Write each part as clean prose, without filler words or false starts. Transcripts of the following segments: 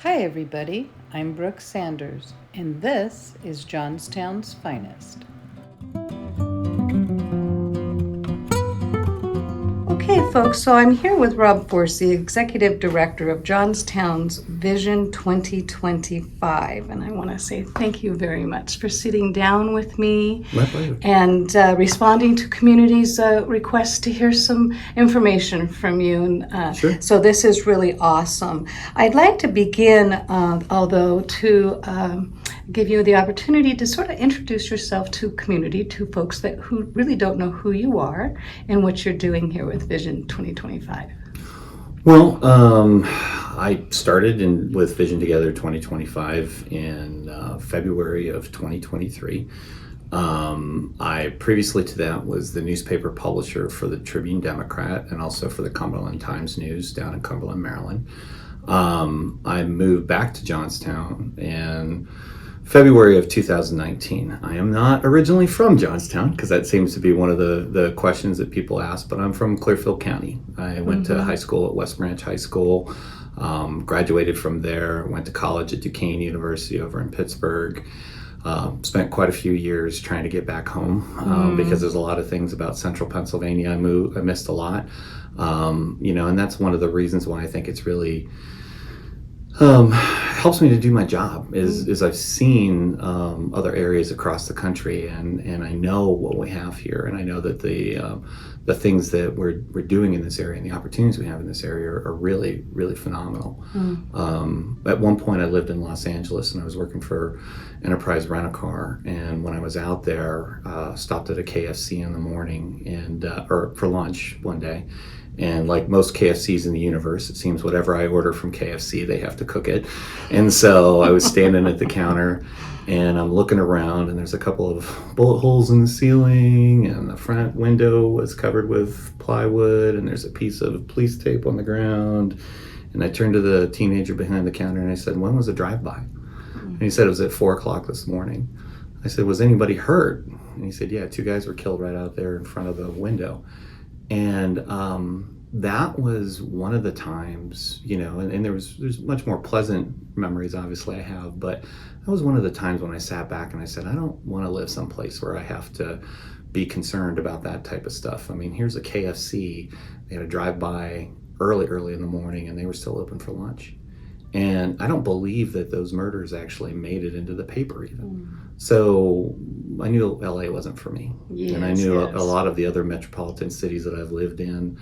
Hi, everybody. I'm Brooke Sanders, and this is Johnstown's Finest. Okay, folks, so I'm here with Rob Forcey, Executive Director of Johnstown's Vision 2025. And I want to say thank you very much for sitting down with me. My pleasure. And responding to community's requests to hear some information from you. Sure. So this is really awesome. I'd like to begin, although, to give you the opportunity to sort of introduce yourself to community, to folks who really don't know who you are and what you're doing here with Vision 2025. Well, I started with Vision Together 2025 in February of 2023. I previously to that was the newspaper publisher for the Tribune Democrat and also for the Cumberland Times News down in Cumberland, Maryland. I moved back to Johnstown in February of 2019. I am not originally from Johnstown because that seems to be one of the questions that people ask, but I'm from Clearfield County. I went to high school at West Branch High School, graduated from there, went to college at Duquesne University over in Pittsburgh. Spent quite a few years trying to get back home because there's a lot of things about central Pennsylvania I missed a lot. And that's one of the reasons why I think it's really helps me to do my job is I've seen other areas across the country and I know what we have here, and I know that the things that we're doing in this area and the opportunities we have in this area are really, really phenomenal. At one point I lived in Los Angeles and I was working for Enterprise Rent-A-Car, and when I was out there, stopped at a KFC in the morning or for lunch one day. And like most KFCs in the universe, it seems whatever I order from KFC, they have to cook it. And so I was standing at the counter and I'm looking around, and there's a couple of bullet holes in the ceiling, and the front window was covered with plywood, and there's a piece of police tape on the ground. And I turned to the teenager behind the counter and I said, "When was the drive-by?" And he said, "It was at 4:00 this morning." I said, "Was anybody hurt?" And he said, "Yeah, 2 guys were killed right out there in front of the window." And that was one of the times, and there's much more pleasant memories, obviously, I have, but that was one of the times when I sat back and I said, I don't want to live someplace where I have to be concerned about that type of stuff. I mean, here's a KFC, they had a drive-by early in the morning, and they were still open for lunch. And I don't believe that those murders actually made it into the paper even. So I knew LA wasn't for me. Yes, and I knew yes. a lot of the other metropolitan cities that I've lived in,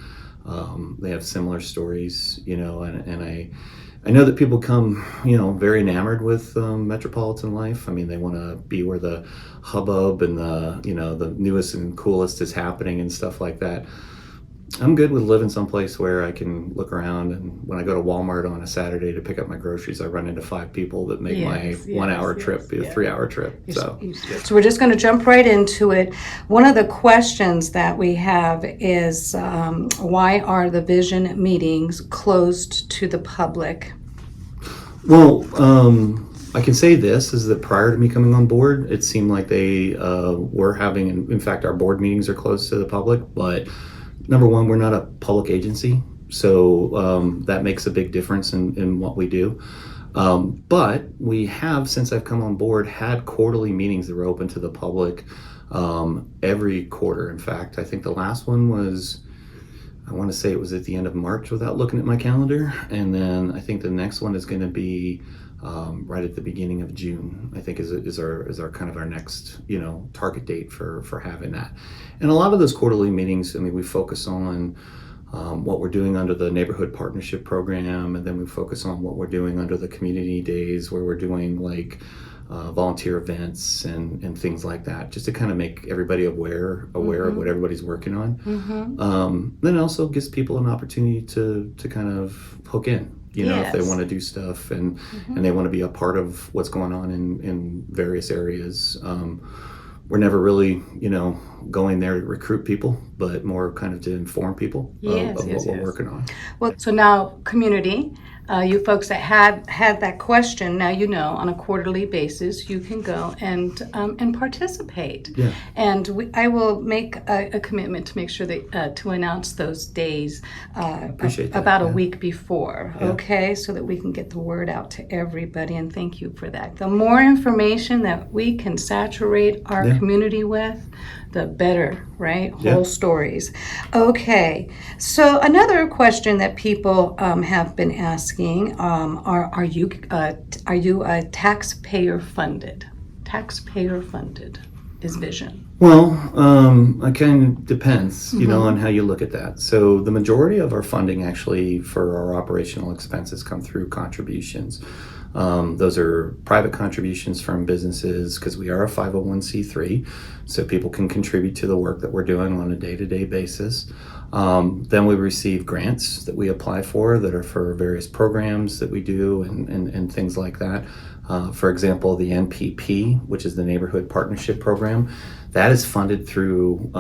they have similar stories, and I know that people come, very enamored with metropolitan life. I mean, they want to be where the hubbub and the newest and coolest is happening and stuff like that. I'm good with living someplace where I can look around, and when I go to Walmart on a Saturday to pick up my groceries, I run into 5 people that make my 1 hour trip be a 3 hour trip. So we're just going to jump right into it. One of the questions that we have is why are the vision meetings closed to the public? Well, I can say this is that prior to me coming on board, it seemed like they were having, in fact, our board meetings are closed to the public, but number one, we're not a public agency, so that makes a big difference in what we do. But we have, since I've come on board, had quarterly meetings that were open to the public every quarter. In fact, I think the last one was, I want to say it was at the end of March without looking at my calendar. And then I think the next one is going to be right at the beginning of June, I think is our kind of our next, target date for having that. And a lot of those quarterly meetings, I mean, we focus on what we're doing under the neighborhood partnership program, and then we focus on what we're doing under the community days, where we're doing like volunteer events and things like that, just to kind of make everybody aware of what everybody's working on. Then it also gives people an opportunity to kind of hook in, if they want to do stuff and they want to be a part of what's going on in various areas. We're never really, going there to recruit people, but more kind of to inform people of what we're working on. Well, so now community, You folks that had that question, now you know on a quarterly basis you can go and participate. Yeah. And I will make a commitment to make sure that to announce those days Appreciate that, about a yeah. week before, Yeah. okay, so that we can get the word out to everybody. And thank you for that. The more information that we can saturate our Yeah. community with, the better, right? Yeah. Whole stories. Okay, so another question that people have been asking: are you taxpayer funded? Taxpayer funded is Vision. Well, it kind of depends, on how you look at that. So the majority of our funding actually for our operational expenses come through contributions. Those are private contributions from businesses because we are a 501c3, so people can contribute to the work that we're doing on a day-to-day basis. Then we receive grants that we apply for that are for various programs that we do and things like that. For example, the NPP, which is the Neighborhood Partnership Program, that is funded through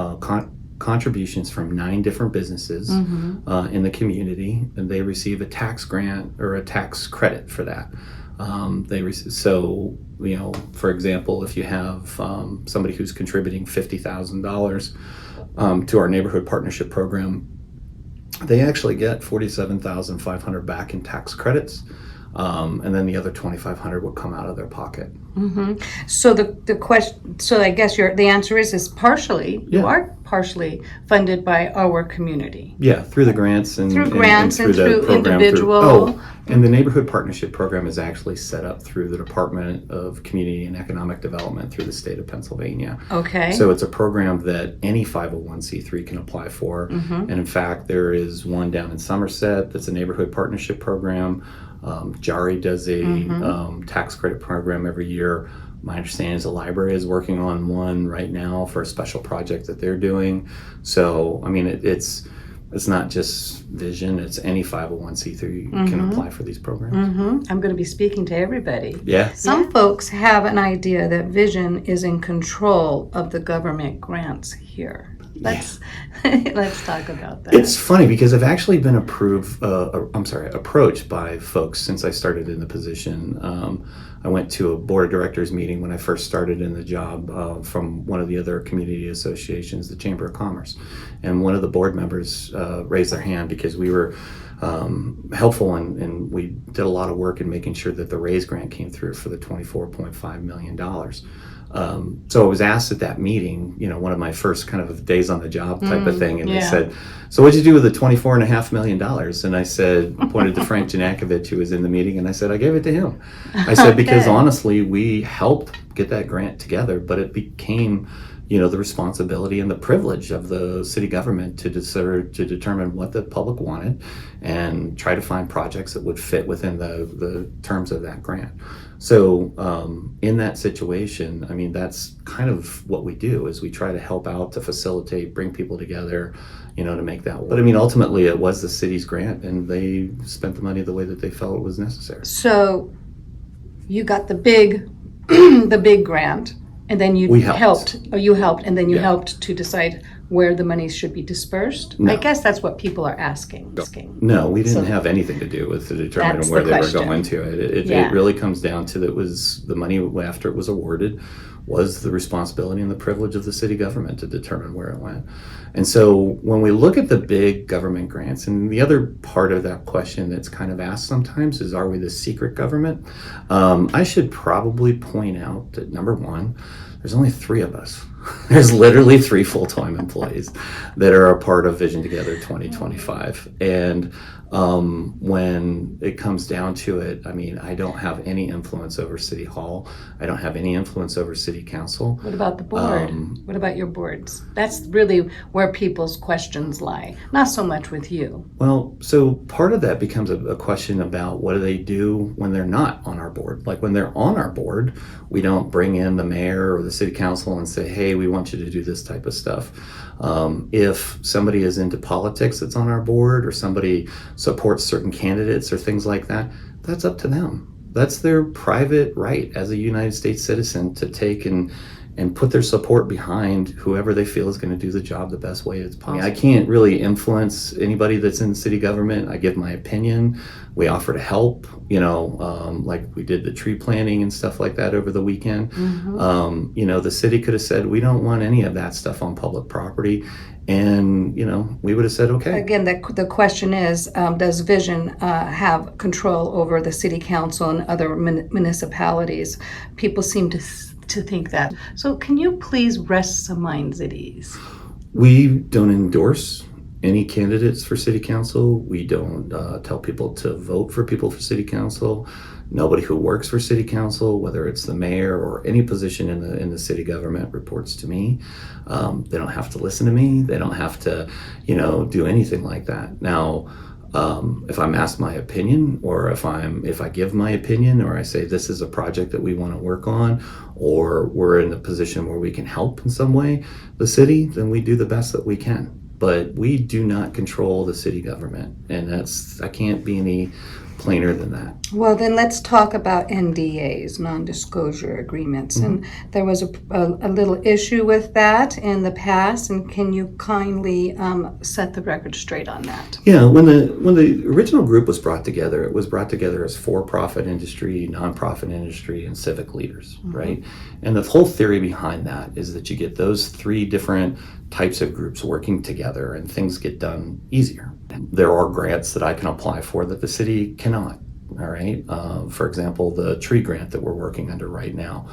contributions from 9 different businesses in the community, and they receive a tax grant or a tax credit for that. For example, if you have somebody who's contributing $50,000 to our Neighborhood Partnership Program, they actually get $47,500 back in tax credits. And then the other $2,500 would come out of their pocket. So the question, so I guess the answer is partially. Yeah. You are partially funded by our community. Yeah, through the grants and Through and grants and the through program individual. and the Neighborhood Partnership Program is actually set up through the Department of Community and Economic Development through the state of Pennsylvania. Okay. So it's a program that any 501c3 can apply for. And in fact, there is one down in Somerset that's a Neighborhood Partnership Program. JARI does a tax credit program every year. My understanding is the library is working on one right now for a special project that they're doing. So, I mean, it's not just Vision, it's any 501c3 can apply for these programs. I'm going to be speaking to everybody. Yeah. Some folks have an idea that Vision is in control of the government grants here. Let's talk about that. It's funny because I've actually been approached by folks since I started in the position. I went to a board of directors meeting when I first started in the job from one of the other community associations, the Chamber of Commerce. And one of the board members raised their hand because we were helpful and we did a lot of work in making sure that the RAISE grant came through for the $24.5 million. So I was asked at that meeting, one of my first kind of days on the job type of thing, and they said, "So what'd you do with the $24.5 million?" And I said, pointed to Frank Janakovich, who was in the meeting, and I said, "I gave it to him." I said, because honestly, we helped get that grant together, but it became, the responsibility and the privilege of the city government to determine what the public wanted and try to find projects that would fit within the terms of that grant. So in that situation, I mean, that's kind of what we do is we try to help out, to facilitate, bring people together, to make that work. But I mean, ultimately it was the city's grant and they spent the money the way that they felt was necessary. So you got the big grant, and then you helped, and then you helped to decide where the money should be dispersed? No. I guess that's what people are asking. No, we didn't have anything to do with determining where they were going to. It really comes down to that was the money after it was awarded was the responsibility and the privilege of the city government to determine where it went. And so when we look at the big government grants, and the other part of that question that's kind of asked sometimes is, are we the secret government? I should probably point out that number one, there's only 3 of us. There's literally 3 full-time employees that are a part of Vision Together 2025. And when it comes down to it, I mean, I don't have any influence over City Hall. I don't have any influence over City Council. What about the board? What about your boards? That's really where people's questions lie, not so much with you. Well, so part of that becomes a question about what do they do when they're not on our board. Like when they're on our board, we don't bring in the mayor or the city council and say, hey, we want you to do this type of stuff. If somebody is into politics that's on our board, or somebody supports certain candidates or things like that, that's up to them. That's their private right as a United States citizen to take and and put their support behind whoever they feel is going to do the job the best way it's possible. I can't really influence anybody that's in city government. I give my opinion. We offer to help, like we did the tree planting and stuff like that over the weekend. The city could have said, we don't want any of that stuff on public property. And, we would have said, okay. Again, the question is, does Vision have control over the city council and other municipalities? People seem to think that. So can you please rest some minds at ease? We don't endorse any candidates for city council. We don't tell people to vote for people for city council. Nobody who works for city council, whether it's the mayor or any position in the city government, reports to me. They don't have to listen to me. They don't have to, do anything like that. Now, if I'm asked my opinion, or if I give my opinion, or I say this is a project that we want to work on, or we're in a position where we can help in some way the city, then we do the best that we can. But we do not control the city government, and I can't be any plainer than that. Well, then let's talk about NDAs, non-disclosure agreements. And there was a little issue with that in the past, and can you kindly set the record straight on that? Yeah, when the original group was brought together, it was brought together as for-profit industry, nonprofit industry, and civic leaders, right? And the whole theory behind that is that you get those three different types of groups working together and things get done easier. There are grants that I can apply for that the city cannot, all right? For example, the tree grant that we're working under right now,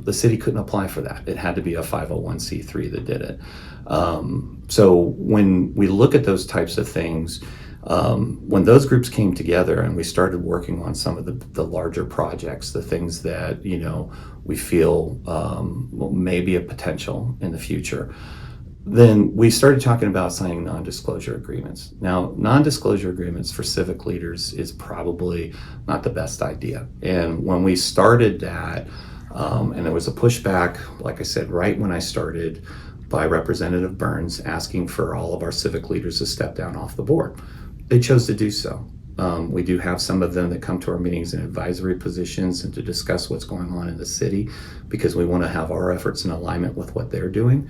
the city couldn't apply for that. It had to be a 501c3 that did it. So when we look at those types of things, when those groups came together and we started working on some of the larger projects, the things that, we feel may be a potential in the future, then we started talking about signing non-disclosure agreements. Now, non-disclosure agreements for civic leaders is probably not the best idea. And when we started that, and there was a pushback, like I said, right when I started, by Representative Burns asking for all of our civic leaders to step down off the board. They chose to do so. We do have some of them that come to our meetings in advisory positions and to discuss what's going on in the city, because we want to have our efforts in alignment with what they're doing.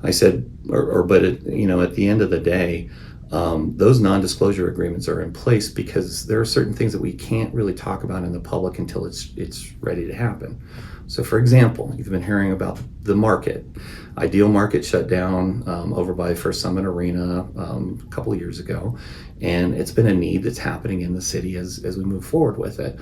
I said, but at the end of the day, those non-disclosure agreements are in place because there are certain things that we can't really talk about in the public until it's ready to happen. So, for example, you've been hearing about the market. Ideal Market shut down over by First Summit Arena a couple of years ago, and it's been a need that's happening in the city as we move forward with it.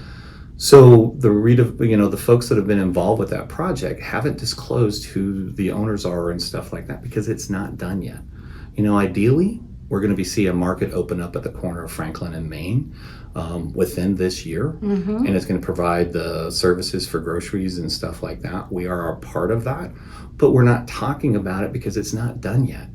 So the folks that have been involved with that project haven't disclosed who the owners are and stuff like that because it's not done yet. Ideally, we're going to see a market open up at the corner of Franklin and Main within this year, and it's going to provide the services for groceries and stuff like that. We are a part of that, but we're not talking about it because it's not done yet.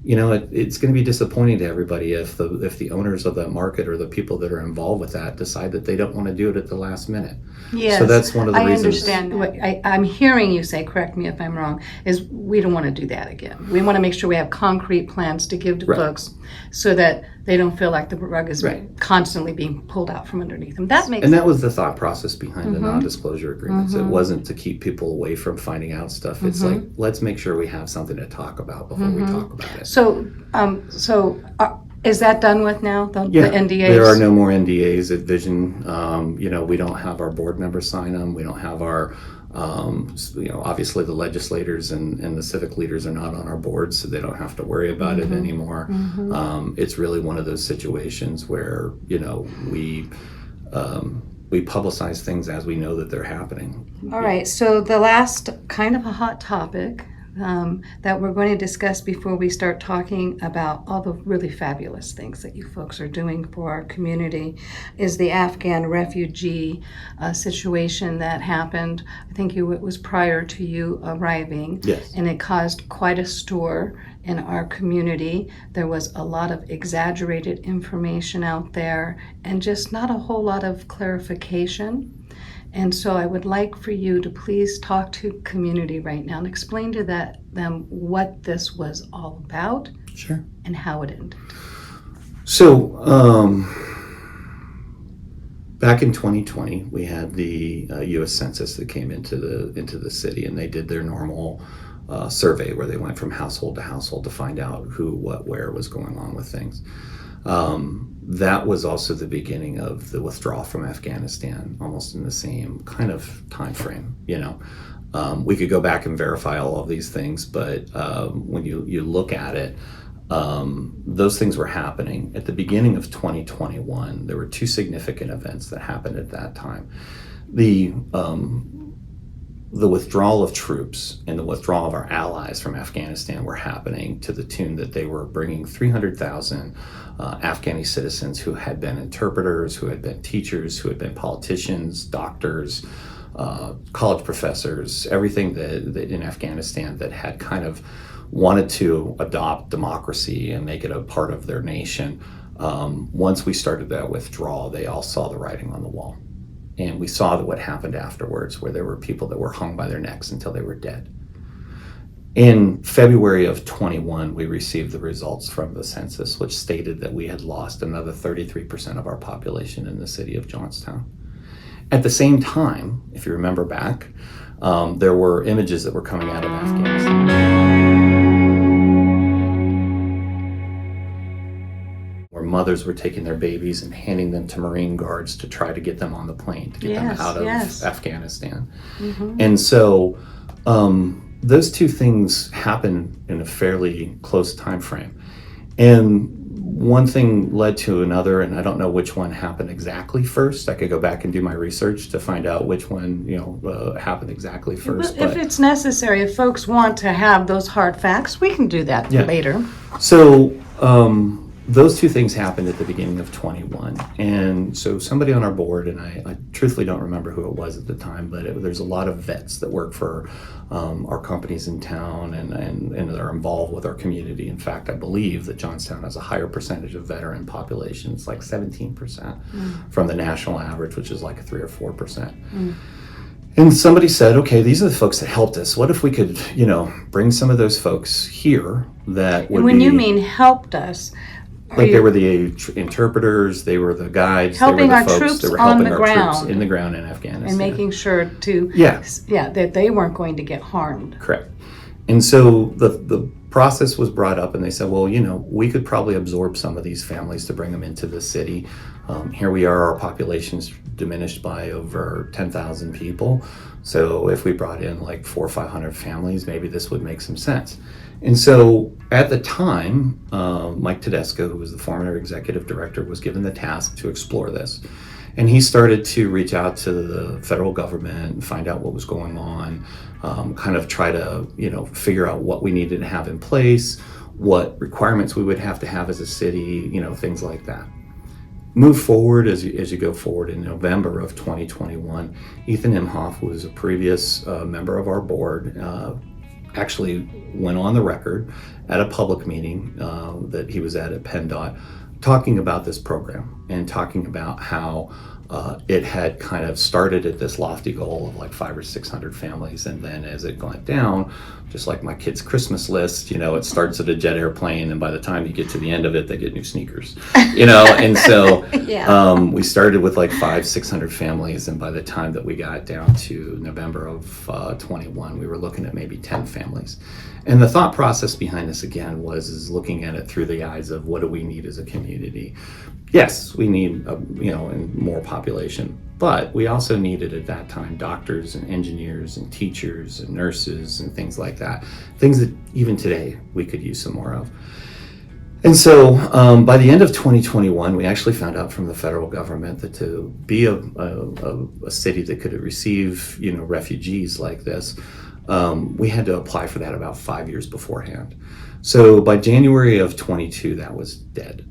It's going to be disappointing to everybody if the owners of that market or the people that are involved with that decide that they don't want to do it at the last minute. Yes, so that's one of the reasons. I understand. What I'm hearing you say, correct me if I'm wrong, is we don't want to do that again. We want to make sure we have concrete plans to give to folks so that they don't feel like the rug is constantly being pulled out from underneath them. That makes sense. That was the thought process behind the non-disclosure agreements. It wasn't to keep people away from finding out stuff. It's like, let's make sure we have something to talk about before we talk about it. So, is that done with now, the NDAs? There are no more NDAs at Vision. We don't have our board members sign them. We don't have our, obviously the legislators and the civic leaders are not on our board, so they don't have to worry about it anymore. It's really one of those situations where, we publicize things as we know that they're happening. All right, so the last kind of a hot topic that we're going to discuss before we start talking about all the really fabulous things that you folks are doing for our community is the Afghan refugee situation that happened. I think it was prior to you arriving. Yes. And it caused quite a stir in our community. There was a lot of exaggerated information out there and just not a whole lot of clarification. And so I would like for you to please talk to community right now and explain to them what this was all about. Sure. And how it ended. So back in 2020, we had the U.S. Census that came into the city, and they did their normal survey where they went from household to household to find out who, what, where was going on with things. That was also the beginning of the withdrawal from Afghanistan, almost in the same kind of time frame. We could go back and verify all of these things, but when you look at it, those things were happening. At the beginning of 2021, there were two significant events that happened at that time. The withdrawal of troops and the withdrawal of our allies from Afghanistan were happening to the tune that they were bringing 300,000 Afghani citizens who had been interpreters, who had been teachers, who had been politicians, doctors, college professors, everything that in Afghanistan that had kind of wanted to adopt democracy and make it a part of their nation. Once we started that withdrawal, they all saw the writing on the wall. And we saw what happened afterwards, where there were people that were hung by their necks until they were dead. In February of 21, we received the results from the census, which stated that we had lost another 33% of our population in the city of Johnstown. At the same time, if you remember back, there were images that were coming out of Afghanistan where mothers were taking their babies and handing them to Marine guards to try to get them on the plane, to get them out of Afghanistan. Mm-hmm. And so those two things happened in a fairly close time frame. And one thing led to another, and I don't know which one happened exactly first. I could go back and do my research to find out which one, happened exactly first. If it's necessary, if folks want to have those hard facts, we can do that later. So those two things happened at the beginning of 21. And so somebody on our board, and I truthfully don't remember who it was at the time, but there's a lot of vets that work for our companies in town and are involved with our community. In fact, I believe that Johnstown has a higher percentage of veteran population. It's like 17% from the national average, which is like a 3 or 4%. And somebody said, okay, these are the folks that helped us. What if we could, bring some of those folks here that would When you mean helped us, they were the interpreters, they were the guides, helping they were our the folks troops that were on helping the our ground, troops in the ground in Afghanistan. And making sure that they weren't going to get harmed. Correct. And so the process was brought up, and they said, well, we could probably absorb some of these families to bring them into the city. Here we are, our population's diminished by over 10,000 people. So if we brought in like 400 or 500 families, maybe this would make some sense. And so at the time, Mike Tedesco, who was the former executive director, was given the task to explore this. And he started to reach out to the federal government and find out what was going on, kind of try to, figure out what we needed to have in place, what requirements we would have to have as a city, things like that. Move forward as you go forward. In November of 2021, Ethan Imhoff, who was a previous member of our board, actually went on the record at a public meeting that he was at PennDOT, talking about this program and talking about how it had kind of started at this lofty goal of like 500 or 600 families, and then as it went down, just like my kids' Christmas list, it starts at a jet airplane, and by the time you get to the end of it, they get new sneakers, and so we started with like 500-600 families, and by the time that we got down to November of 21, we were looking at maybe 10 families. And the thought process behind this again was looking at it through the eyes of what do we need as a community. Yes, we need more population, but we also needed at that time doctors and engineers and teachers and nurses and things like that, things that even today we could use some more of. And so by the end of 2021, we actually found out from the federal government that to be a city that could receive refugees like this, we had to apply for that about 5 years beforehand. So by January of 22, that was dead.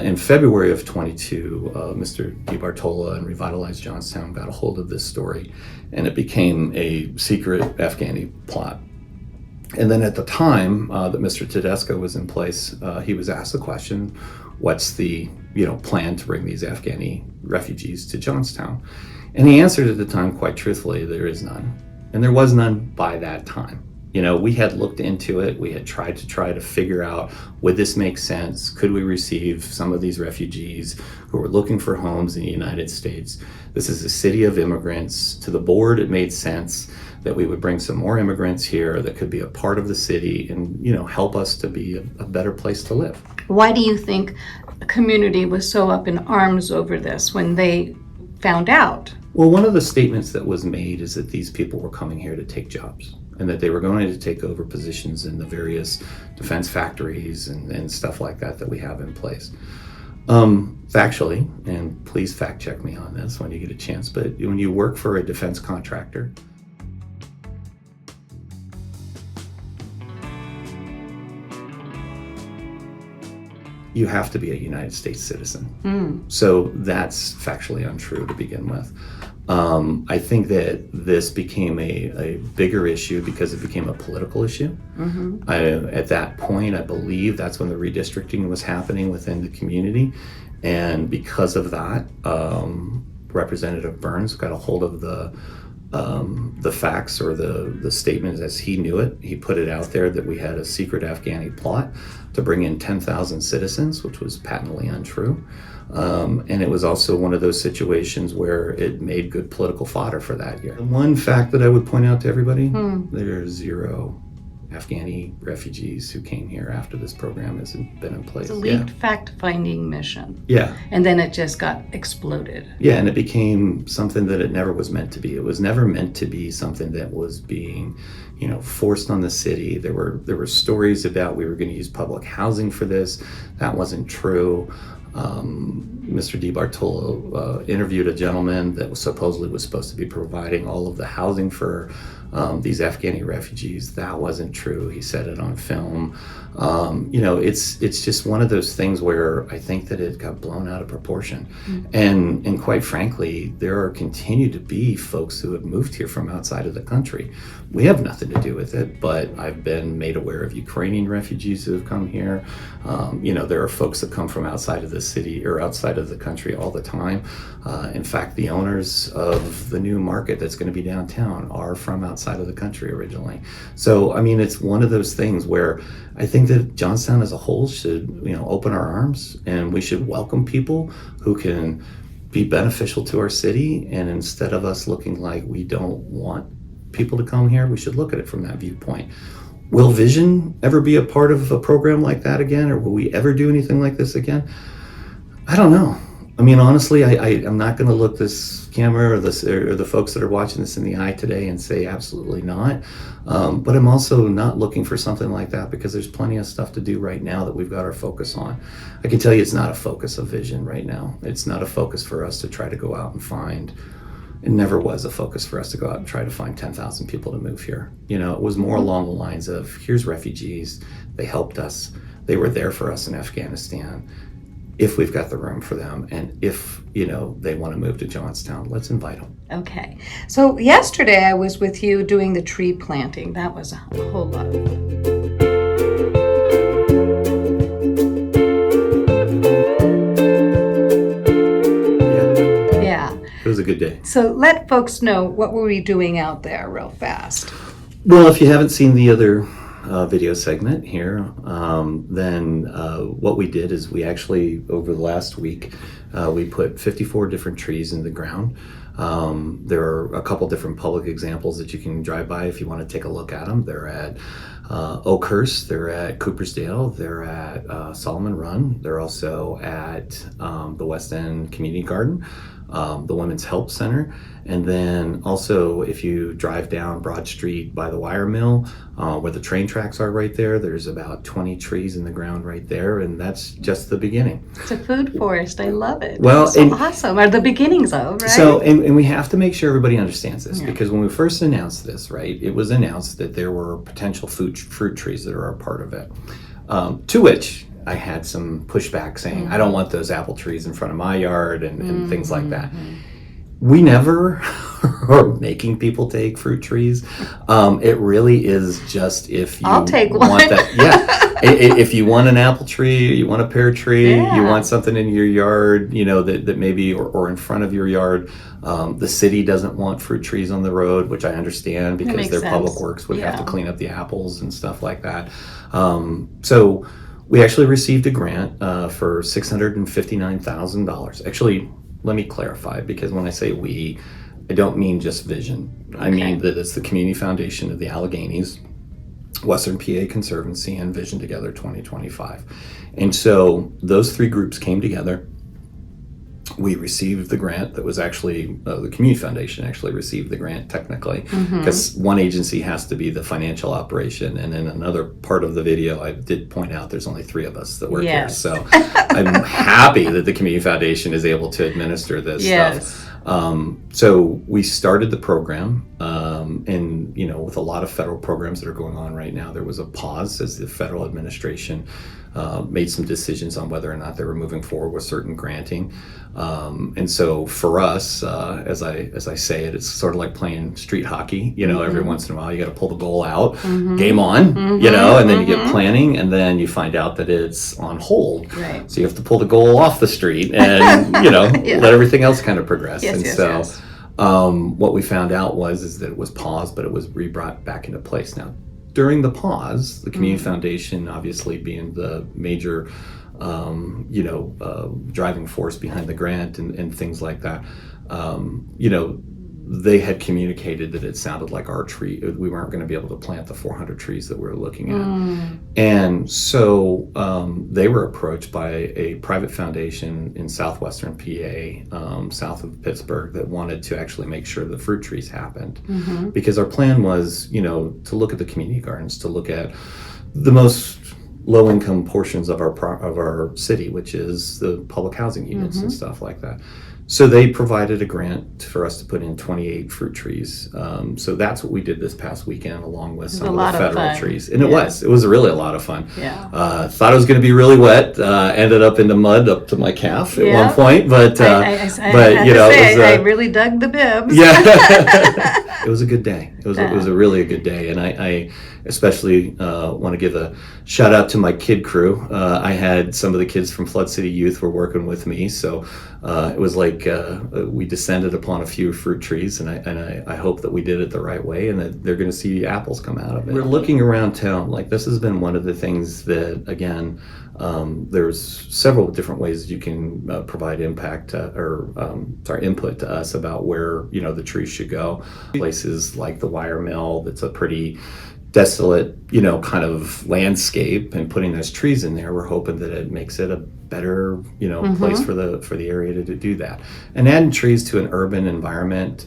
In February of 22, Mr. DiBartola and Revitalize Johnstown got a hold of this story, and it became a secret Afghani plot. And then at the time that Mr. Tedesco was in place, he was asked the question, what's the plan to bring these Afghani refugees to Johnstown? And he answered at the time, quite truthfully, there is none. And there was none by that time. We had looked into it. We had tried to figure out, would this make sense? Could we receive some of these refugees who were looking for homes in the United States? This is a city of immigrants. To the board, it made sense that we would bring some more immigrants here that could be a part of the city and, help us to be a better place to live. Why do you think the community was so up in arms over this when they found out? Well, one of the statements that was made is that these people were coming here to take jobs and that they were going to take over positions in the various defense factories and stuff like that we have in place. Factually, and please fact check me on this when you get a chance, but when you work for a defense contractor, you have to be a United States citizen. So that's factually untrue to begin with. I think that this became a bigger issue because it became a political issue. At that point, I believe that's when the redistricting was happening within the community. And because of that, Representative Burns got a hold of the facts or the statement as he knew it. He put it out there that we had a secret Afghani plot to bring in 10,000 citizens, which was patently untrue. And it was also one of those situations where it made good political fodder for that year. One fact that I would point out to everybody, there's 0 Afghani refugees who came here after this program has been in place. It's a leaked fact-finding mission. Yeah. And then it just got exploded. Yeah, and it became something that it never was meant to be. It was never meant to be something that was being, forced on the city. There were stories about we were going to use public housing for this. That wasn't true. Mr. DiBartolo interviewed a gentleman that supposedly was supposed to be providing all of the housing for these Afghani refugees. That wasn't true. He said it on film. It's just one of those things where I think that it got blown out of proportion. And quite frankly, there are continued to be folks who have moved here from outside of the country. We have nothing to do with it, but I've been made aware of Ukrainian refugees who have come here. There are folks that come from outside of the city or outside of the country all the time. In fact, the owners of the new market that's going to be downtown are from outside of the country originally. So, it's one of those things where I think that Johnstown as a whole should, open our arms, and we should welcome people who can be beneficial to our city. And instead of us looking like we don't want people to come here, we should look at it from that viewpoint. Will Vision ever be a part of a program like that again, or will we ever do anything like this again? I don't know. Honestly, I'm not going to look this camera or the folks that are watching this in the eye today and say absolutely not. But I'm also not looking for something like that because there's plenty of stuff to do right now that we've got our focus on. I can tell you it's not a focus of Vision right now. It's not a focus for us to try to go out and find. It never was a focus for us to go out and try to find 10,000 people to move here. It was more along the lines of, here's refugees. They helped us. They were there for us in Afghanistan. If we've got the room for them, and if they want to move to Johnstown, let's invite them. Okay. So yesterday I was with you doing the tree planting. That was a whole lot of fun. Yeah. It was a good day. So let folks know, what were we doing out there real fast? Well, if you haven't seen the other video segment here, then what we did is we actually, over the last week, we put 54 different trees in the ground. There are a couple different public examples that you can drive by if you want to take a look at them. They're at Oakhurst, they're at Coopersdale, they're at Solomon Run, they're also at the West End Community Garden, the Women's Help Center, and then also if you drive down Broad Street by the wire mill, where the train tracks are right there, there's about 20 trees in the ground right there, and that's just the beginning. It's a food forest. I love it. Well, it's so awesome. Are the beginnings of, right? So, and we have to make sure everybody understands this, because when we first announced this, right, it was announced that there were potential fruit trees that are a part of it, to which I had some pushback saying, I don't want those apple trees in front of my yard and things like that. We never or making people take fruit trees. It really is just if you I'll take want one. that. Yeah, if you want an apple tree, you want a pear tree, Yeah. you want something in your yard, that maybe or in front of your yard. The city doesn't want fruit trees on the road, which I understand because makes their public sense. works would have to Yeah. clean up the apples and stuff like that. So we actually received a grant for $659,000. Actually, let me clarify, because when I say we, I don't mean just Vision. I mean that it's the Community Foundation of the Alleghenies, Western PA Conservancy, and Vision Together 2025. And so those three groups came together. We received the grant. That was actually the Community Foundation actually received the grant technically, because one agency has to be the financial operation, and in another part of the video I did point out there's only three of us that work here. So I'm happy that the Community Foundation is able to administer this stuff. So we started the program, and with a lot of federal programs that are going on right now, there was a pause as the federal administration made some decisions on whether or not they were moving forward with certain granting. And so for us, as I say it, it's sort of like playing street hockey. Every once in a while you got to pull the goal out, game on, and then you get planning, and then you find out that it's on hold. Right. So you have to pull the goal off the street and let everything else kind of progress. What we found out is that it was paused, but it was brought back into place now. During the pause, the Community Foundation, obviously being the major, driving force behind the grant and things like that, they had communicated that it sounded like we weren't going to be able to plant the 400 trees that we were looking at. And so they were approached by a private foundation in southwestern PA, south of Pittsburgh, that wanted to actually make sure the fruit trees happened. Because our plan was, to look at the community gardens, to look at the most low-income portions of our city, which is the public housing units and stuff like that. So they provided a grant for us to put in 28 fruit trees. So that's what we did this past weekend, along with some of the federal trees. And it was really a lot of fun. Thought it was going to it was really wet. Ended up in the mud up to my calf at one point, but I really dug the bibs. It was a good day. It was a really good day, and I especially want to give a shout out to my kid crew. I had some of the kids from Flood City Youth were working with me, so it was like we descended upon a few fruit trees, and I hope that we did it the right way, and that they're going to see apples come out of it. We're looking around town. Like, this has been one of the things that, again, there's several different ways you can provide input to us about where the trees should go. Places like the wire mill, that's a pretty desolate, kind of landscape, and putting those trees in there, we're hoping that it makes it a better, place for the area to do that. And adding trees to an urban environment,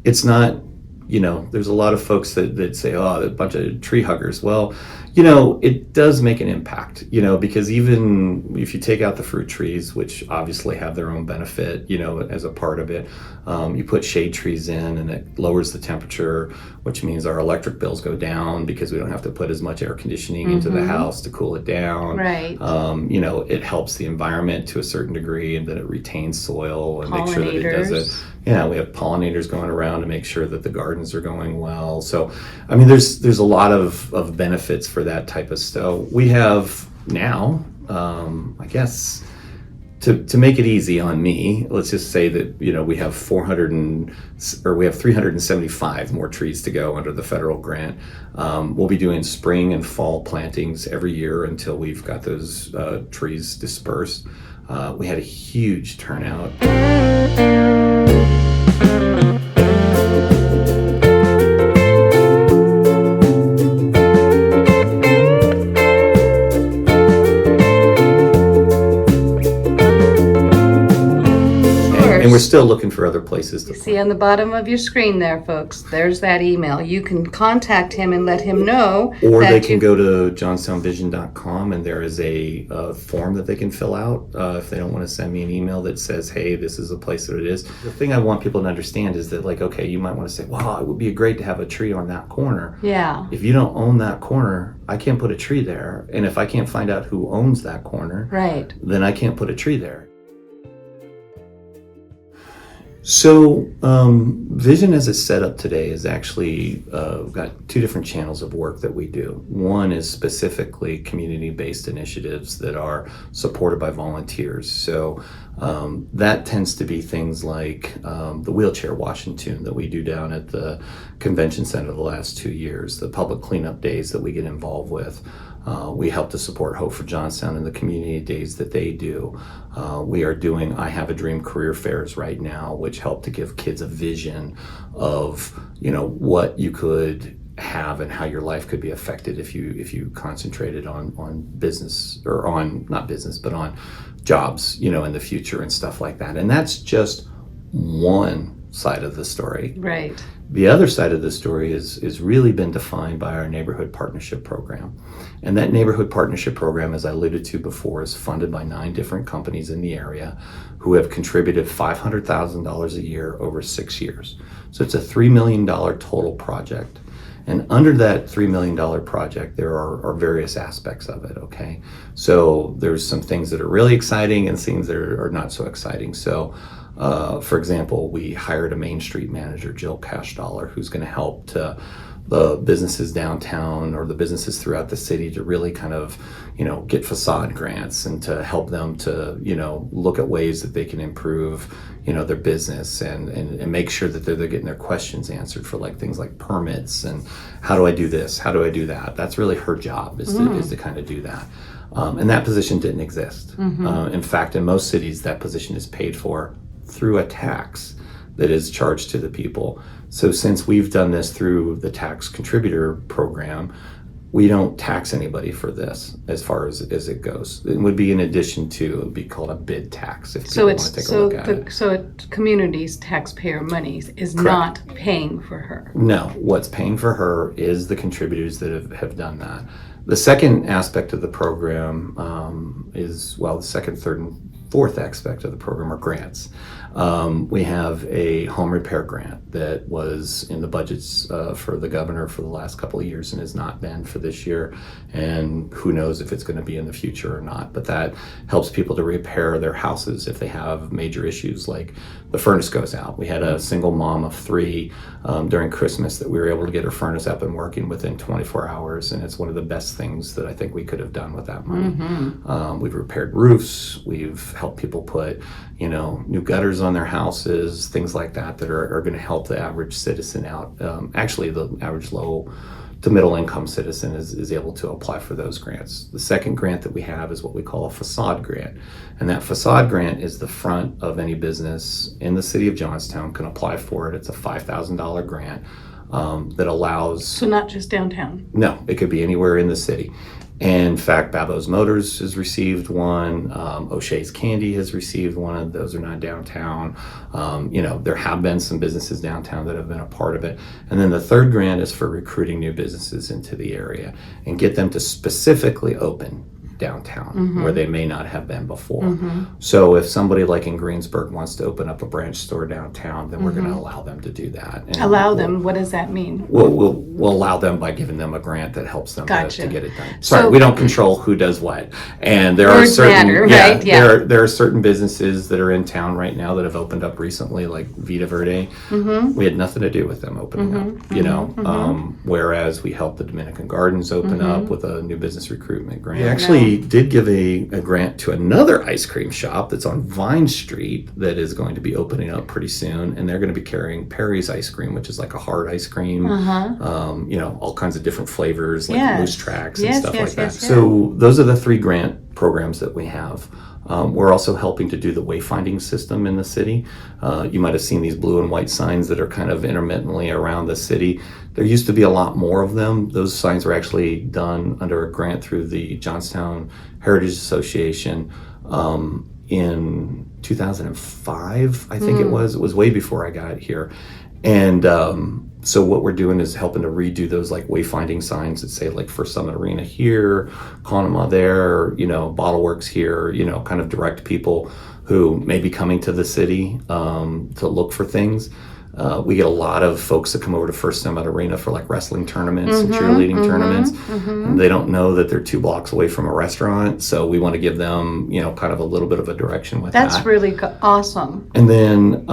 it's not, there's a lot of folks that say, oh, a bunch of tree huggers. Well, it does make an impact, because even if you take out the fruit trees, which obviously have their own benefit, as a part of it, you put shade trees in, and it lowers the temperature, which means our electric bills go down because we don't have to put as much air conditioning into the house to cool it down. Right. It helps the environment to a certain degree, and that it retains soil and make sure that it does it. Yeah, we have pollinators going around to make sure that the gardens are going well. So, I mean, there's a lot of benefits for that type of stuff. We have now, I guess, to make it easy on me, let's just say that we have 375 more trees to go under the federal grant. We'll be doing spring and fall plantings every year until we've got those trees dispersed. We had a huge turnout. And we're still looking for other places to See on the bottom of your screen there, folks, there's that email. You can contact him and let him know. Or they can go to johnstownvision.com, and there is a form that they can fill out if they don't want to send me an email that says, hey, this is a place that it is. The thing I want people to understand is that, like, okay, you might want to say, wow, it would be great to have a tree on that corner. Yeah. If you don't own that corner, I can't put a tree there. And if I can't find out who owns that corner, right, then I can't put a tree there. So, Vision as it's set up today is actually got two different channels of work that we do. One is specifically community-based initiatives that are supported by volunteers. So that tends to be things like the wheelchair wash and tune that we do down at the convention center the last 2 years, the public cleanup days that we get involved with. We help to support Hope for Johnstown in the community days that they do. We are doing I Have a Dream career fairs right now, which help to give kids a vision of, what you could have and how your life could be affected if you concentrated on business, or on not business but on jobs, in the future and stuff like that. And that's just one side of the story. Right. The other side of the story is really been defined by our neighborhood partnership program. And that neighborhood partnership program, as I alluded to before, is funded by 9 different companies in the area who have contributed $500,000 a year over 6 years. So it's a $3 million total project. And under that $3 million project, there are various aspects of it, okay? So there's some things that are really exciting and things that are not so exciting. So for example, we hired a Main Street manager, Jill Cashdollar, who's going to help to the businesses downtown or the businesses throughout the city to really kind of, get facade grants and to help them to, look at ways that they can improve, their business and make sure that they're getting their questions answered for things like permits and how do I do this? How do I do that? That's really her job is to kind of do that. And that position didn't exist. In fact, in most cities, that position is paid for through a tax that is charged to the people. So since we've done this through the tax contributor program, we don't tax anybody for this as far as it goes. It would be in addition to, it would be called a bid tax if people want to take a look at it. So community's taxpayer money is Correct. not paying for her. No, what's paying for her is the contributors that have done that. The second aspect of the program the second, third, and fourth aspect of the program are grants. We have a home repair grant that was in the budgets for the governor for the last couple of years and has not been for this year. And who knows if it's going to be in the future or not. But that helps people to repair their houses if they have major issues like the furnace goes out. We had a single mom of 3 during Christmas that we were able to get her furnace up and working within 24 hours. And it's one of the best things that I think we could have done with that money. We've repaired roofs. We've helped people put, new gutters on their houses, things like that are going to help the average citizen out. Actually, the average low to middle income citizen is able to apply for those grants. The second grant that we have is what we call a facade grant. And that facade grant is the front of any business in the city of Johnstown can apply for it. It's a $5,000 grant that allows... So not just downtown? No, it could be anywhere in the city. And in fact, Babos Motors has received one. O'Shea's Candy has received one. Those are not downtown. There have been some businesses downtown that have been a part of it. And then the third grant is for recruiting new businesses into the area and get them to specifically open downtown where they may not have been before. So if somebody like in Greensburg wants to open up a branch store downtown, then we're going to allow them to do that. And allow them? What does that mean? We'll allow them by giving them a grant that helps them Gotcha. to get it done. Sorry, we don't control who does what. And there are Words certain matter, right? Yeah. there are certain businesses that are in town right now that have opened up recently, like Vita Verde. We had nothing to do with them opening up, whereas we helped the Dominican Gardens open up with a new business recruitment grant. We actually did give a grant to another ice cream shop that's on Vine Street that is going to be opening up pretty soon, and they're going to be carrying Perry's ice cream, which is like a hard ice cream, all kinds of different flavors like moose tracks and stuff like that. So those are the 3 grant programs that we have. We're also helping to do the wayfinding system in the city. You might have seen these blue and white signs that are kind of intermittently around the city. There used to be a lot more of them. Those signs were actually done under a grant through the Johnstown Heritage Association in 2005, I think it was. It was way before I got here. And so what we're doing is helping to redo those like wayfinding signs that say like for Summit Arena here, Conemaugh there, Bottle Works here, kind of direct people who may be coming to the city to look for things. We get a lot of folks that come over to First Summit Arena for like wrestling tournaments and cheerleading tournaments. And they don't know that they're 2 blocks away from a restaurant. So we want to give them, kind of a little bit of a direction with that. That's really awesome. And then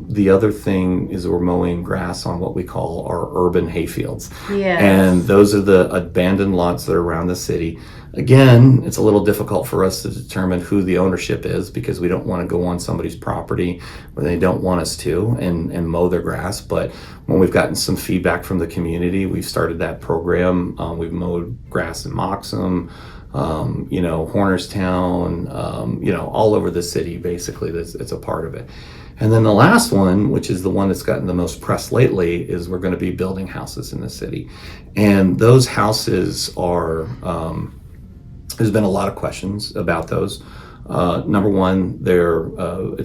the other thing is we're mowing grass on what we call our urban hayfields. Yes. And those are the abandoned lots that are around the city. Again, it's a little difficult for us to determine who the ownership is because we don't want to go on somebody's property where they don't want us to and mow their grass. But when we've gotten some feedback from the community, we've started that program. We've mowed grass in Moxham, Hornerstown, all over the city, basically. It's a part of it. And then the last one, which is the one that's gotten the most press lately, is we're going to be building houses in the city. And those houses are... there's been a lot of questions about those. Number one, I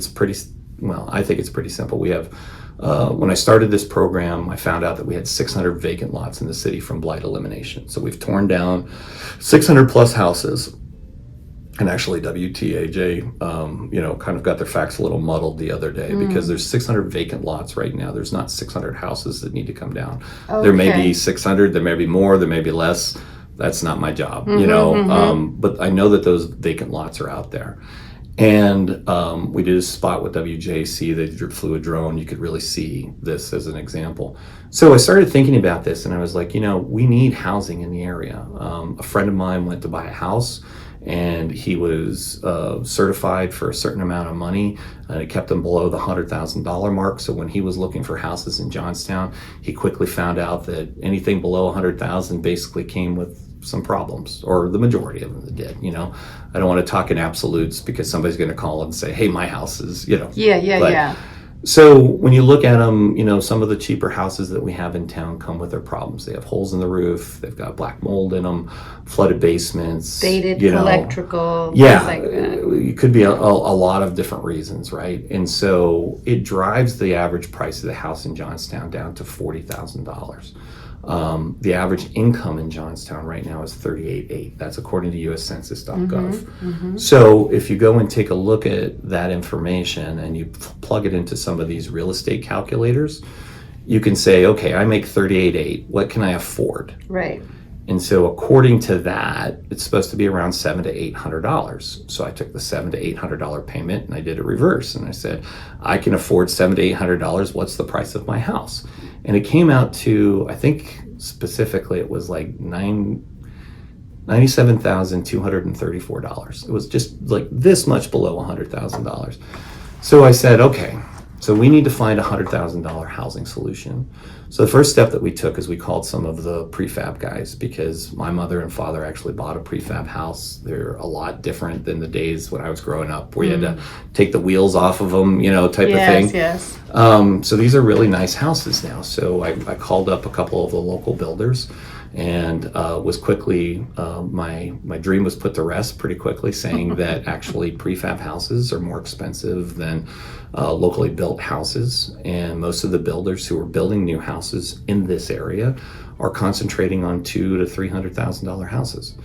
think it's pretty simple. We have, when I started this program, I found out that we had 600 vacant lots in the city from blight elimination. So we've torn down 600 plus houses. And actually WTAJ, kind of got their facts a little muddled the other day because there's 600 vacant lots right now. There's not 600 houses that need to come down. Okay. There may be 600, there may be more, there may be less. That's not my job, but I know that those vacant lots are out there. And we did a spot with WJC. They flew a drone. You could really see this as an example. So I started thinking about this and I was like, we need housing in the area. A friend of mine went to buy a house and he was certified for a certain amount of money and it kept him below the $100,000 mark. So when he was looking for houses in Johnstown, he quickly found out that anything below 100,000 basically came with some problems, or the majority of them did. I don't want to talk in absolutes because somebody's going to call and say, hey, my house is, Yeah. So when you look at them, some of the cheaper houses that we have in town come with their problems. They have holes in the roof, they've got black mold in them, flooded basements, dated electrical, yeah, things like that. It could be a lot of different reasons, right? And so it drives the average price of the house in Johnstown down to $40,000. The average income in Johnstown right now is $38,800. That's according to uscensus.gov. So if you go and take a look at that information and you plug it into some of these real estate calculators, you can say, okay, I make $38,800. What can I afford? Right. And so according to that, it's supposed to be around $700 to $800. So I took the $700 to $800 payment and I did a reverse. And I said, I can afford $700 to $800. What's the price of my house? And it came out to, I think specifically it was like $97,234. It was just like this much below $100,000. So I said, okay, so we need to find a $100,000 housing solution. So the first step that we took is we called some of the prefab guys because my mother and father actually bought a prefab house. They're a lot different than the days when I was growing up where you had to take the wheels off of them, type of thing. Yes. So these are really nice houses now. So I called up a couple of the local builders and was quickly, my dream was put to rest pretty quickly, saying that actually prefab houses are more expensive than locally built houses. And most of the builders who are building new houses in this area are concentrating on $200,000 to $300,000 houses.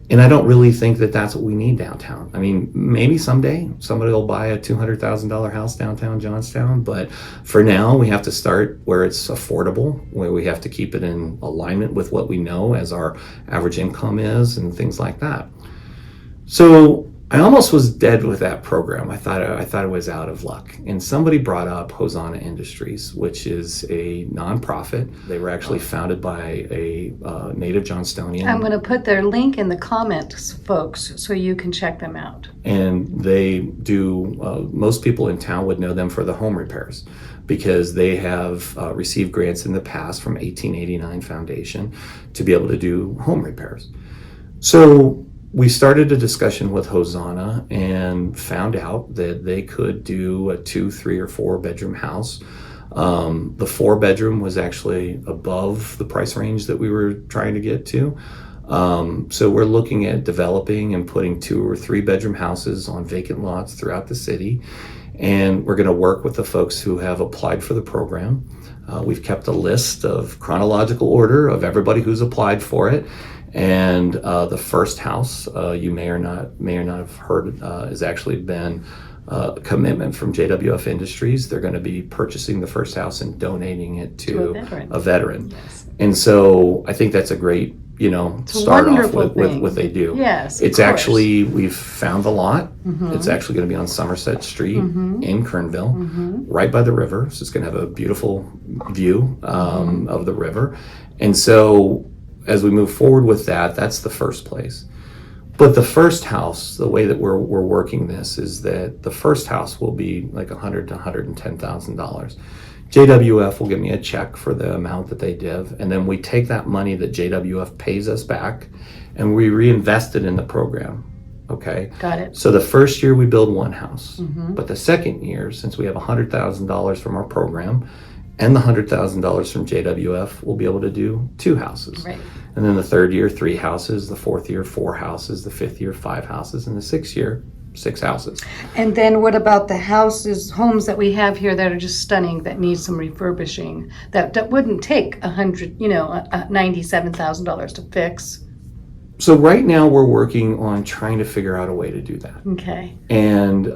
And I don't really think that that's what we need downtown. I mean, maybe someday somebody will buy a $200,000 house downtown Johnstown, but for now we have to start where it's affordable, where we have to keep it in alignment with what we know as our average income is and things like that. So I almost was dead with that program. I thought it was out of luck. And somebody brought up Hosanna Industries, which is a nonprofit. They were actually founded by a native Johnstonian. I'm going to put their link in the comments, folks, so you can check them out. And they do, most people in town would know them for the home repairs because they have received grants in the past from 1889 Foundation to be able to do home repairs. So we started a discussion with Hosanna and found out that they could do a 2, 3, or 4 bedroom house. The 4 bedroom was actually above the price range that we were trying to get to. So we're looking at developing and putting 2 or 3 bedroom houses on vacant lots throughout the city. And we're going to work with the folks who have applied for the program. We've kept a list of chronological order of everybody who's applied for it. And the first house you may or not have heard has actually been commitment from JWF Industries. They're going to be purchasing the first house and donating it to a veteran. Yes. And so I think that's a great, start off with what they do. Yes, it's actually, we've found the lot. It's actually going to be on Somerset Street in Kernville, right by the river. So it's going to have a beautiful view of the river. And so as we move forward with that, that's the first place. But the first house, the way that we're working this is that the first house will be like $100,000 to $110,000. JWF will give me a check for the amount that they give, and then we take that money that JWF pays us back and we reinvest it in the program. Okay? Got it. So the first year we build one house, but the second year, since we have $100,000 from our program and the $100,000 from JWF, we'll be able to do 2 houses. Right. And then the third year, 3 houses, the fourth year, 4 houses, the fifth year, 5 houses, and the sixth year, 6 houses. And then what about the homes that we have here that are just stunning, that need some refurbishing, that wouldn't take $97,000 to fix? So right now we're working on trying to figure out a way to do that. Okay. And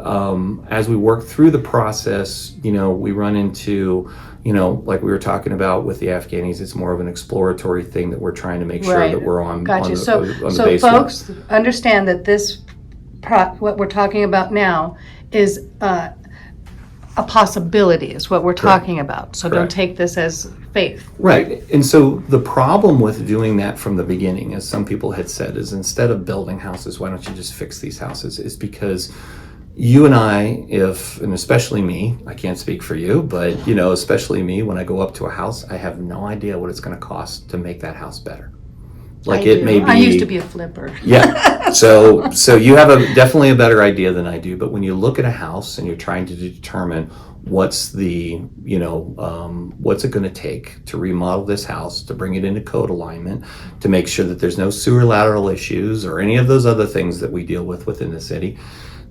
as we work through the process, we run into, like we were talking about with the Afghanis, it's more of an exploratory thing that we're trying to make sure that we're on, Gotcha. on the so baseline. Folks, understand that what we're talking about now is a possibility, is what we're talking about. So don't take this as faith. Right. And so the problem with doing that from the beginning, as some people had said, is instead of building houses, why don't you just fix these houses? Is because you and I, and especially me, I can't speak for you, but especially me, when I go up to a house, I have no idea what it's going to cost to make that house better. Like it may be. I used to be a flipper. Yeah. So you have definitely a better idea than I do. But when you look at a house and you're trying to determine what's what's it going to take to remodel this house, to bring it into code alignment, to make sure that there's no sewer lateral issues or any of those other things that we deal with within the city,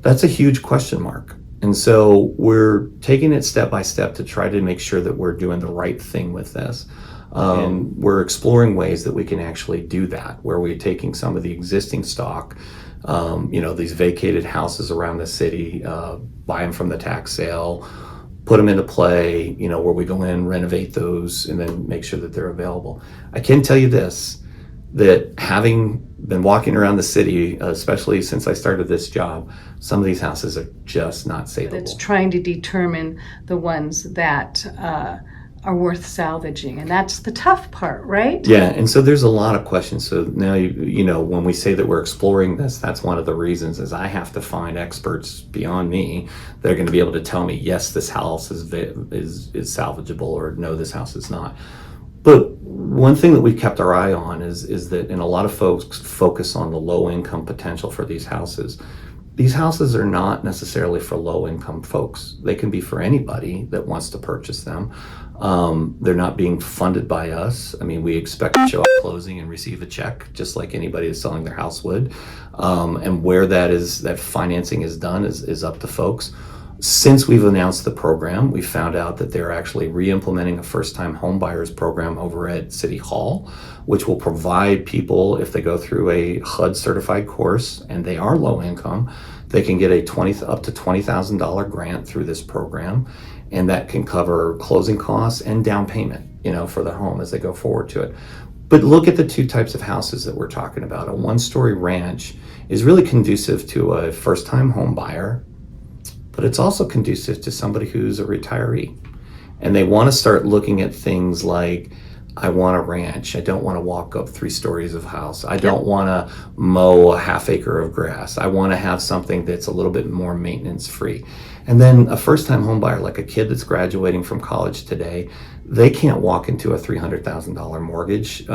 that's a huge question mark. And so we're taking it step by step to try to make sure that we're doing the right thing with this. We're exploring ways that we can actually do that, where we're taking some of the existing stock, these vacated houses around the city, buy them from the tax sale, put them into play, where we go in, renovate those, and then make sure that they're available. I can tell you this, that having been walking around the city, especially since I started this job, some of these houses are just not savable. It's trying to determine the ones that are worth salvaging, and that's the tough part, right? Yeah, and so there's a lot of questions. So now, when we say that we're exploring this, that's one of the reasons is I have to find experts beyond me that are going to be able to tell me, yes, this house is salvageable, or no, this house is not. But one thing that we've kept our eye on is that, and a lot of folks focus on the low income potential for these houses. These houses are not necessarily for low income folks. They can be for anybody that wants to purchase them. They're not being funded by us. I mean, we expect to show up at closing and receive a check just like anybody that's selling their house would. And where that financing is done is up to folks. Since we've announced the program, we found out that they're actually re-implementing a first-time home buyers program over at City Hall, which will provide people, if they go through a HUD certified course and they are low income, they can get up to $20,000 grant through this program, and that can cover closing costs and down payment, for the home as they go forward to it. But look at the 2 types of houses that we're talking about. A 1-story ranch is really conducive to a first-time home buyer, but it's also conducive to somebody who's a retiree. And they want to start looking at things like, I want a ranch. I don't want to walk up 3 stories of house. I don't want to mow a half acre of grass. I want to have something that's a little bit more maintenance free. And then a first-time home buyer, like a kid that's graduating from college today, they can't walk into a $300,000 mortgage.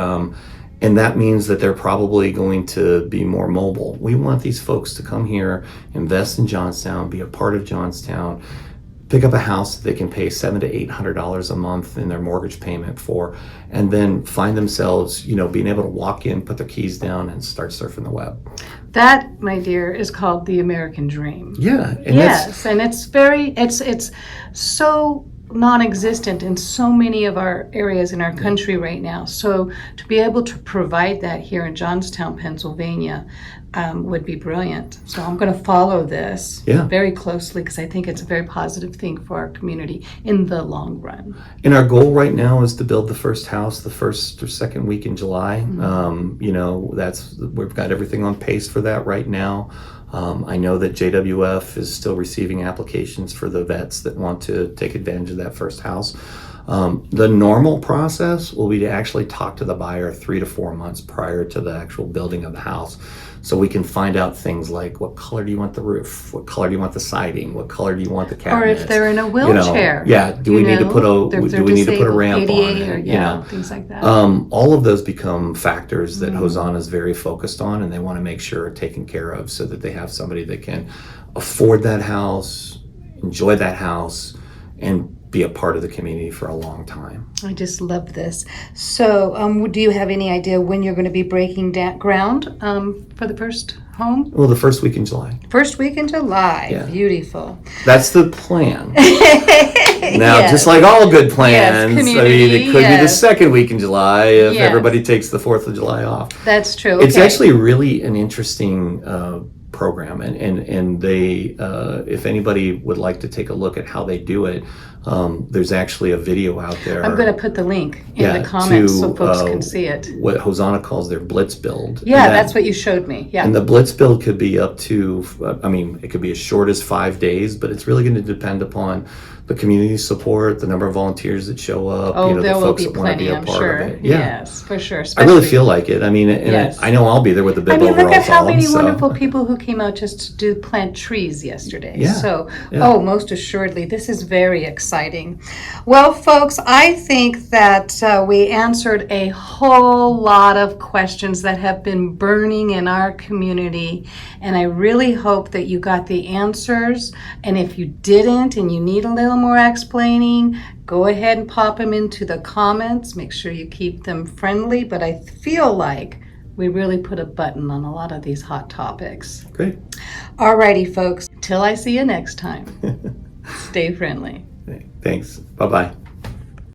And that means that they're probably going to be more mobile. We want these folks to come here, invest in Johnstown, be a part of Johnstown, pick up a house that they can pay $700 to $800 a month in their mortgage payment for, and then find themselves, being able to walk in, put their keys down, and start surfing the web. That, my dear, is called the American dream. Yeah. And yes, and it's so non-existent in so many of our areas in our country right now. So to be able to provide that here in Johnstown, Pennsylvania, would be brilliant. So I'm going to follow this very closely because I think it's a very positive thing for our community in the long run. And our goal right now is to build the first house the first or second week in July. You know, we've got everything on pace for that right now. I know that JWF is still receiving applications for the vets that want to take advantage of that first house. The normal process will be to actually talk to the buyer 3 to 4 months prior to the actual building of the house. So we can find out things like, what color do you want the roof? What color do you want the siding? What color do you want the cabinets? Or if they're in a wheelchair. Do we need to put a ramp on it? Or, things like that. All of those become factors that Hosanna is very focused on, and they want to make sure are taken care of so that they have somebody that can afford that house, enjoy that house, and be a part of the community for a long time. I just love this. So do you have any idea when you're going to be breaking ground for the first home? Well, the first week in July. First week in July. Yeah. Beautiful. That's the plan. Now, just like all good plans, I mean, it could be the second week in July if everybody takes the 4th of July off. That's true. It's actually really an interesting program, and they, if anybody would like to take a look at how they do it, there's actually a video out there. I'm going to put the link in the comments so folks can see it. What Hosanna calls their blitz build. Yeah, that's what you showed me. Yeah. And the blitz build could be up to, it could be as short as 5 days, but it's really going to depend upon the community support, the number of volunteers that show up, there the will folks be that want to be plenty, a I'm part sure. of it. Yes, for sure. I really feel like it. I mean, and I know I'll be there with the bib overalls on. Look at how many wonderful people who came out just to plant trees yesterday. Yeah. So, most assuredly, this is very exciting. Well, folks, I think that we answered a whole lot of questions that have been burning in our community, and I really hope that you got the answers. And if you didn't and you need a little more explaining, go ahead and pop them into the comments. Make sure you keep them friendly, but I feel like we really put a button on a lot of these hot topics. Great. Alrighty, folks. Till I see you next time. Stay friendly. Thanks. Bye-bye.